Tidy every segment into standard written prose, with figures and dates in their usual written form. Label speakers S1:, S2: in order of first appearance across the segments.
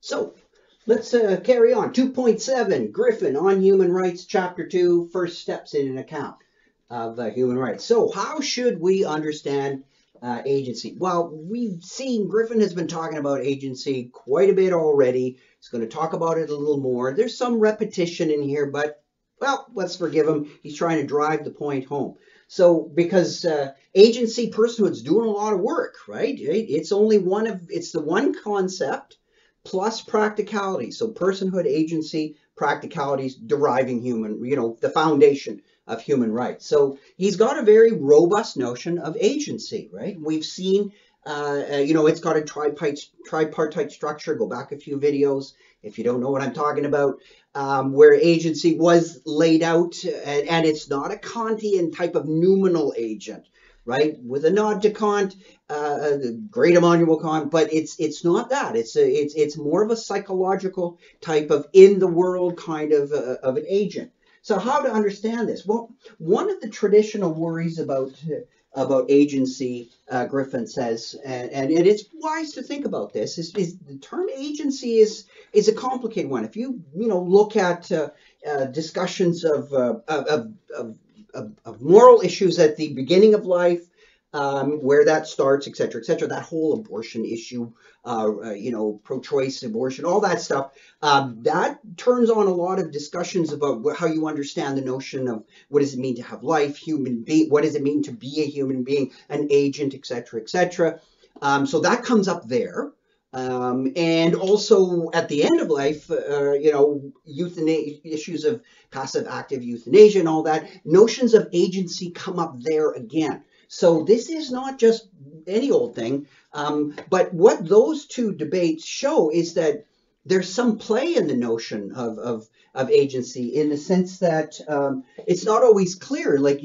S1: So let's carry on. 2.7, Griffin on Human Rights, Chapter 2, First Steps in an Account of Human Rights. So how should we understand agency? Well, we've seen Griffin has been talking about agency quite a bit already. He's going to talk about it a little more. There's some repetition in here, but well, let's forgive him. He's trying to drive the point home. So, because agency, personhood's doing a lot of work, right? It's only it's the one concept plus practicality. So personhood, agency, practicalities, deriving human, the foundation of human rights. So he's got a very robust notion of agency, right? We've seen, it's got a tripartite structure. Go back a few videos if you don't know what I'm talking about, where agency was laid out, and it's not a Kantian type of noumenal agent, right? With a nod to Kant, great Immanuel Kant, but it's not that. It's more of a psychological type of in the world kind of an agent. So how to understand this? Well, one of the traditional worries about agency, Griffin says, and it's wise to think about this, is the term agency is a complicated one. If you look at discussions of moral issues at the beginning of life, where that starts, et cetera, that whole abortion issue, pro-choice abortion, all that stuff, that turns on a lot of discussions about how you understand the notion of what does it mean to have life, human being, what does it mean to be a human being, an agent, et cetera, et cetera. So that comes up there. And also at the end of life, issues of passive active euthanasia and all that, notions of agency come up there again. So this is not just any old thing, but what those two debates show is that there's some play in the notion of agency, in the sense that it's not always clear. Like,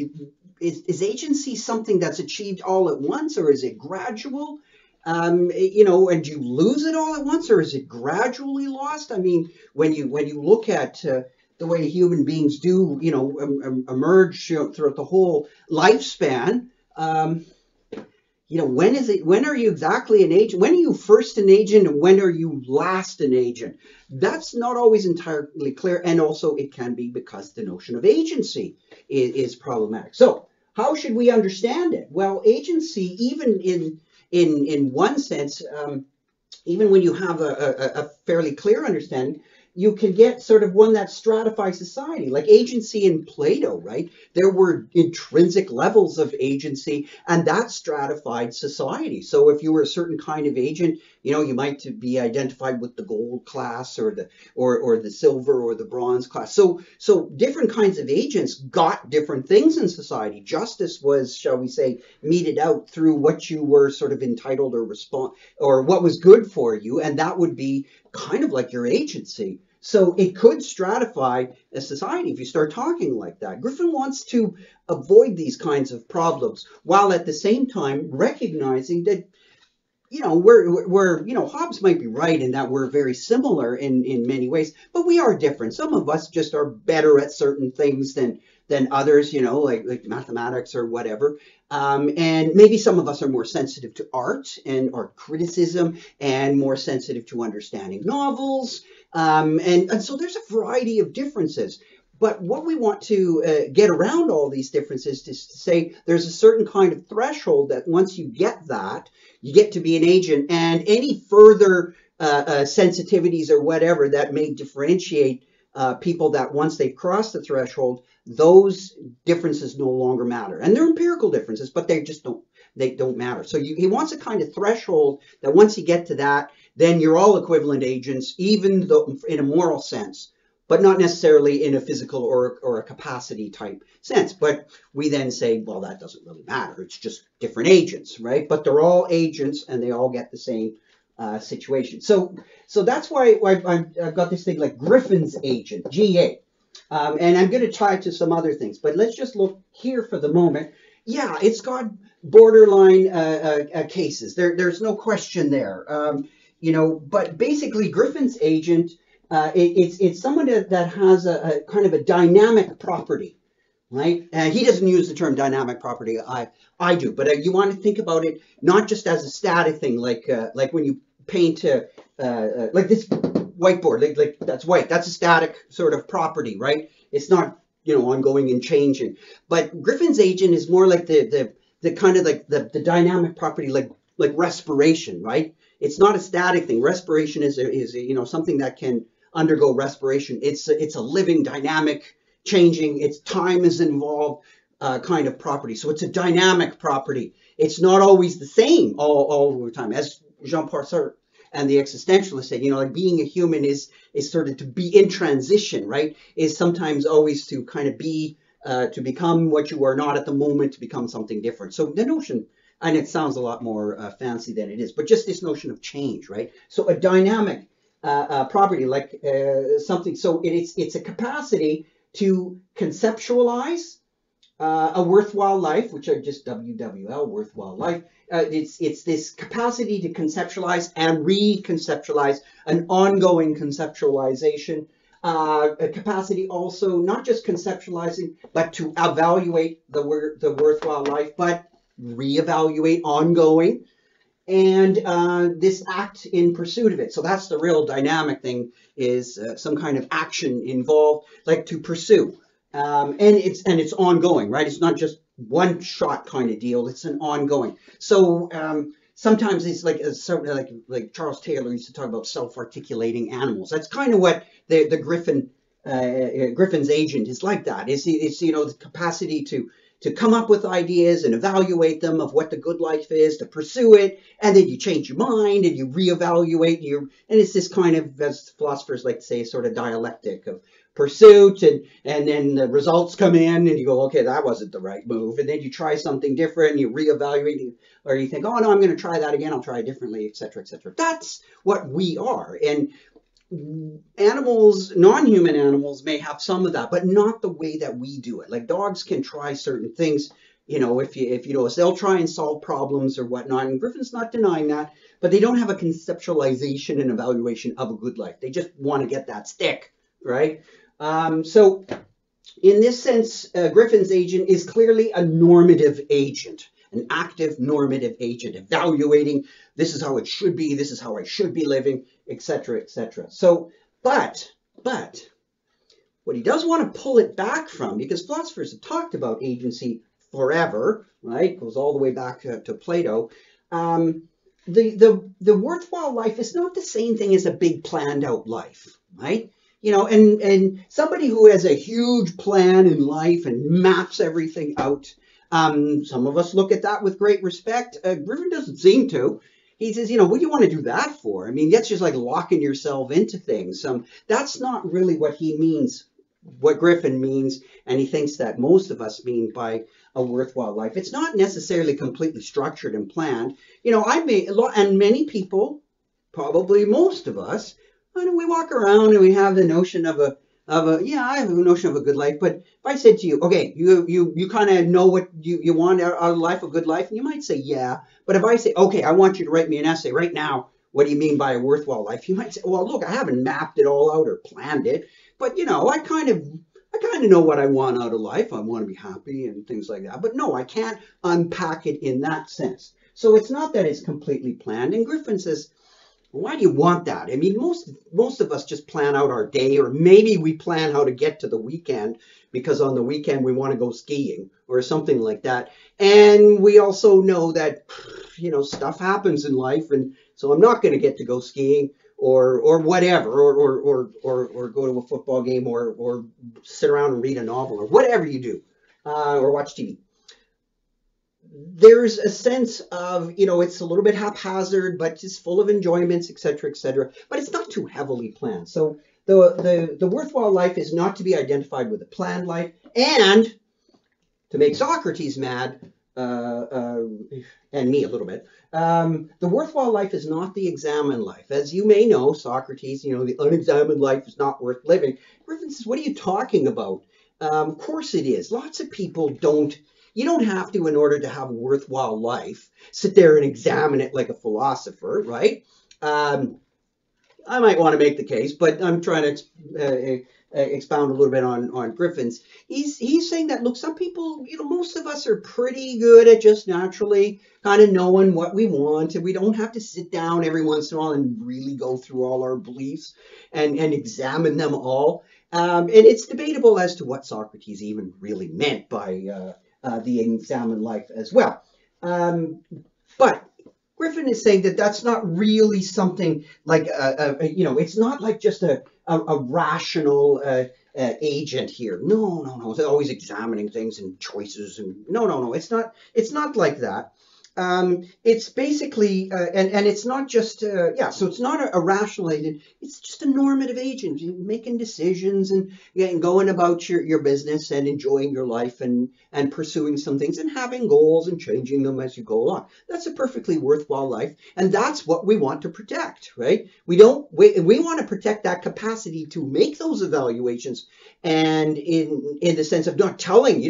S1: is agency something that's achieved all at once, or is it gradual? And do you lose it all at once, or is it gradually lost? I mean, when you look at the way human beings do, emerge throughout the whole lifespan. When are you exactly an agent? When are you first an agent, and when are you last an agent? That's not always entirely clear, and also it can be because the notion of agency is problematic. So how should we understand it? Well, agency, even in one sense, even when you have a fairly clear understanding, you can get sort of one that stratifies society, like agency in Plato, right? There were intrinsic levels of agency, and that stratified society. So if you were a certain kind of agent, you might be identified with the gold class, or the silver or the bronze class. So different kinds of agents got different things in society. Justice was, shall we say, meted out through what you were sort of entitled or what was good for you, and that would be kind of like your agency. So it could stratify a society if you start talking like that. Griffin wants to avoid these kinds of problems, while at the same time recognizing that, Hobbes might be right in that we're very similar in many ways, but we are different. Some of us just are better at certain things than others, like mathematics or whatever. And maybe some of us are more sensitive to art and art criticism, and more sensitive to understanding novels. And so there's a variety of differences. But what we want to get around all these differences is to say there's a certain kind of threshold that once you get that, you get to be an agent, and any further sensitivities or whatever that may differentiate people, that once they've crossed the threshold, those differences no longer matter. And they're empirical differences, but they don't matter. So he wants a kind of threshold that once you get to that, then you're all equivalent agents, even though in a moral sense, but not necessarily in a physical or a capacity type sense. But we then say, well, that doesn't really matter. It's just different agents, right? But they're all agents, and they all get the same situation. So that's why I've got this thing like Griffin's agent, GA. And I'm going to tie it to some other things. But let's just look here for the moment. Yeah, it's got borderline cases. There's no question there. But basically Griffin's agent, it's someone that has a kind of a dynamic property, right? And he doesn't use the term dynamic property. I do, but you want to think about it not just as a static thing, like when you paint like this whiteboard, like that's white. That's a static sort of property, right? It's not, ongoing and changing. But Griffin's agent is more like the kind of like the dynamic property, like respiration, right? It's not a static thing. Respiration is something that can undergo respiration. It's a living, dynamic, changing. Its time is involved kind of property. So it's a dynamic property. It's not always the same all the time, as Jean-Paul Sartre and the existentialists said. Like being a human is sort of to be in transition, right? Is sometimes always to kind of be to become what you are not at the moment, to become something different. So the notion, and it sounds a lot more fancy than it is, but just this notion of change, right? So a dynamic property, like something. So it's a capacity to conceptualize a worthwhile life, which I just WWL, worthwhile life. It's this capacity to conceptualize and reconceptualize, an ongoing conceptualization. A capacity also not just conceptualizing, but to evaluate the worthwhile life, but reevaluate ongoing, and this act in pursuit of it. So that's the real dynamic thing, is some kind of action involved, like to pursue. And it's ongoing, right? It's not just one shot kind of deal. It's an ongoing. So sometimes it's like sort of like Charles Taylor used to talk about self-articulating animals. That's kind of what the Griffin's agent is like. That it's the capacity to come up with ideas and evaluate them of what the good life is, to pursue it, and then you change your mind and you reevaluate. And it's this kind of, as philosophers like to say, sort of dialectic of pursuit, and then the results come in and you go, okay, that wasn't the right move, and then you try something different and you reevaluate, or you think, oh no, I'm going to try that again, I'll try it differently, etc., etc. That's what we are. And animals, non-human animals, may have some of that, but not the way that we do it. Like dogs can try certain things, if you notice, they'll try and solve problems or whatnot, and Griffin's not denying that, but they don't have a conceptualization and evaluation of a good life. They just want to get that stick, right? So in this sense, Griffin's agent is clearly a normative agent, an active normative agent, evaluating, this is how it should be, this is how I should be living, etc., etc. So, but what he does want to pull it back from, because philosophers have talked about agency forever, right? Goes all the way back to Plato. The worthwhile life is not the same thing as a big planned out life, right? And somebody who has a huge plan in life and maps everything out, some of us look at that with great respect. Griffin doesn't seem to. He says, what do you want to do that for? I mean, that's just like locking yourself into things. That's not really what he means, what Griffin means, and he thinks that most of us mean by a worthwhile life. It's not necessarily completely structured and planned. And many people, probably most of us, we walk around and we have the notion of I have a notion of a good life. But if I said to you, okay, you kind of know what you want out of life, a good life, and you might say, yeah. But if I say, okay, I want you to write me an essay right now, what do you mean by a worthwhile life? You might say, well, look, I haven't mapped it all out or planned it, but I kind of know what I want out of life. I want to be happy and things like that. But no, I can't unpack it in that sense. So it's not that it's completely planned. And Griffin says, why do you want that? I mean, most of us just plan out our day, or maybe we plan how to get to the weekend because on the weekend we want to go skiing or something like that. And we also know that, stuff happens in life, and so I'm not going to get to go skiing or whatever, or go to a football game or sit around and read a novel or whatever you do, or watch TV. There's a sense of, it's a little bit haphazard, but it's full of enjoyments, etc., etc. But it's not too heavily planned. So the worthwhile life is not to be identified with a planned life. And to make Socrates mad, and me a little bit, the worthwhile life is not the examined life. As you may know, Socrates, the unexamined life is not worth living. Griffin says, what are you talking about? Of course it is. Lots of people don't. You don't have to, in order to have a worthwhile life, sit there and examine it like a philosopher, right? I might want to make the case, but I'm trying to expound a little bit on Griffin's. He's saying that, look, some people, most of us are pretty good at just naturally kind of knowing what we want, and we don't have to sit down every once in a while and really go through all our beliefs and examine them all. And it's debatable as to what Socrates even really meant by the examined life as well. But Griffin is saying that that's not really something like it's not like just a rational agent here. No. They're always examining things and choices, and no. It's not like that. It's basically, and it's not just, so it's not a rational agent. It's just a normative agent, making decisions and going about your business and enjoying your life and pursuing some things and having goals and changing them as you go along. That's a perfectly worthwhile life. And that's what we want to protect, right? We want to protect that capacity to make those evaluations, and in the sense of not telling, you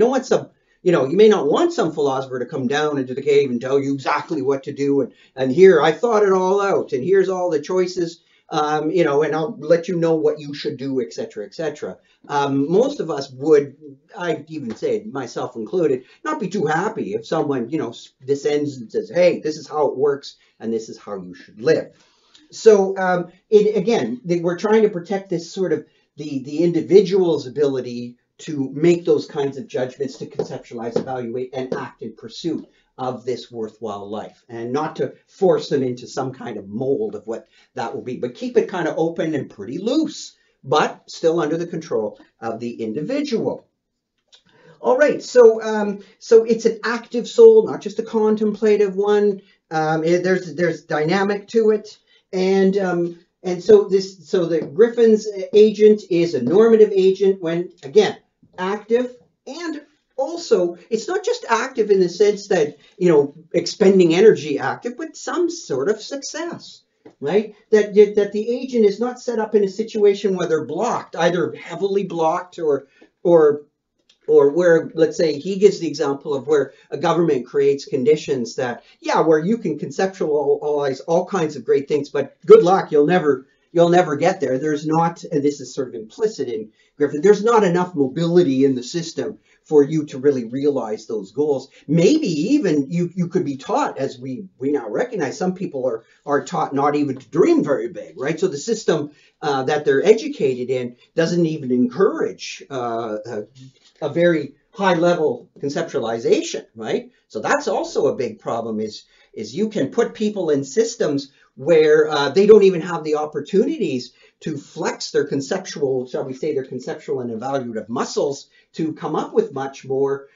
S1: may not want some philosopher to come down into the cave and tell you exactly what to do. And here, I thought it all out, and here's all the choices, and I'll let you know what you should do, etc., etc. Most of us would, I'd even say, myself included, not be too happy if someone, descends and says, hey, this is how it works, and this is how you should live. So, again, we're trying to protect this sort of the individual's ability to make those kinds of judgments, to conceptualize, evaluate, and act in pursuit of this worthwhile life, and not to force them into some kind of mold of what that will be, but keep it kind of open and pretty loose, but still under the control of the individual. All right, so it's an active soul, not just a contemplative one. There's dynamic to it, and so the Griffin's agent is a normative agent when, again, active, and also it's not just active in the sense that expending energy active, but some sort of success, right? That the agent is not set up in a situation where they're blocked, either heavily blocked or where, let's say, he gives the example of where a government creates conditions that, where you can conceptualize all kinds of great things, but good luck, you'll never get there. There's not, and this is sort of implicit in Griffin, there's not enough mobility in the system for you to really realize those goals. Maybe even you could be taught, as we now recognize, some people are taught not even to dream very big, right? So the system that they're educated in doesn't even encourage a very high level conceptualization, right? So that's also a big problem, is you can put people in systems where they don't even have the opportunities to flex their conceptual, shall we say, their conceptual and evaluative muscles to come up with much more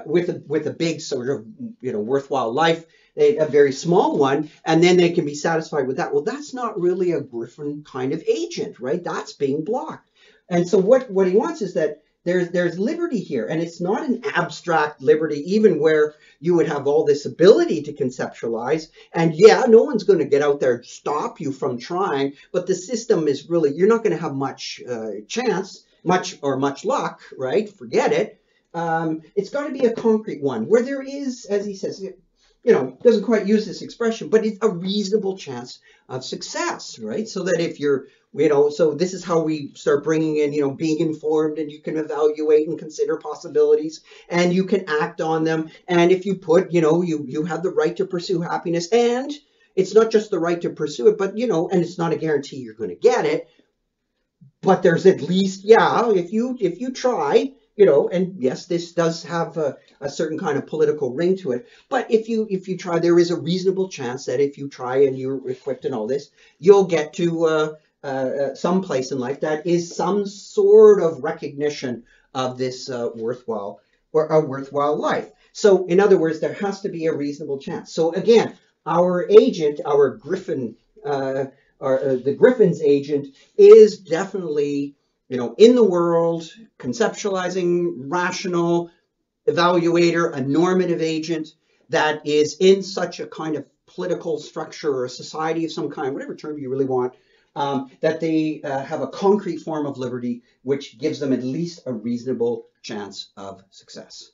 S1: with a big sort of worthwhile life, a very small one, and then they can be satisfied with that. Well, that's not really a Griffin kind of agent, right? That's being blocked. And so what he wants is that there's liberty here, and it's not an abstract liberty, even where you would have all this ability to conceptualize, and no one's going to get out there and stop you from trying, but the system is really, you're not going to have much chance, much luck, right? Forget it. It's got to be a concrete one where there is, as he says, doesn't quite use this expression, but it's a reasonable chance of success, right? So that if you're, so this is how we start bringing in, being informed, and you can evaluate and consider possibilities, and you can act on them. And if you put, you have the right to pursue happiness, and it's not just the right to pursue it, but, and it's not a guarantee you're going to get it, but there's at least, if you try, and yes, this does have a certain kind of political ring to it. But if you try, there is a reasonable chance that if you try and you're equipped and all this, you'll get to some place in life that is some sort of recognition of this worthwhile life. So, in other words, there has to be a reasonable chance. So again, our agent, our Griffin, the Griffin's agent, is definitely in the world, conceptualizing, rational, evaluator, a normative agent that is in such a kind of political structure or a society of some kind, whatever term you really want, that they have a concrete form of liberty which gives them at least a reasonable chance of success.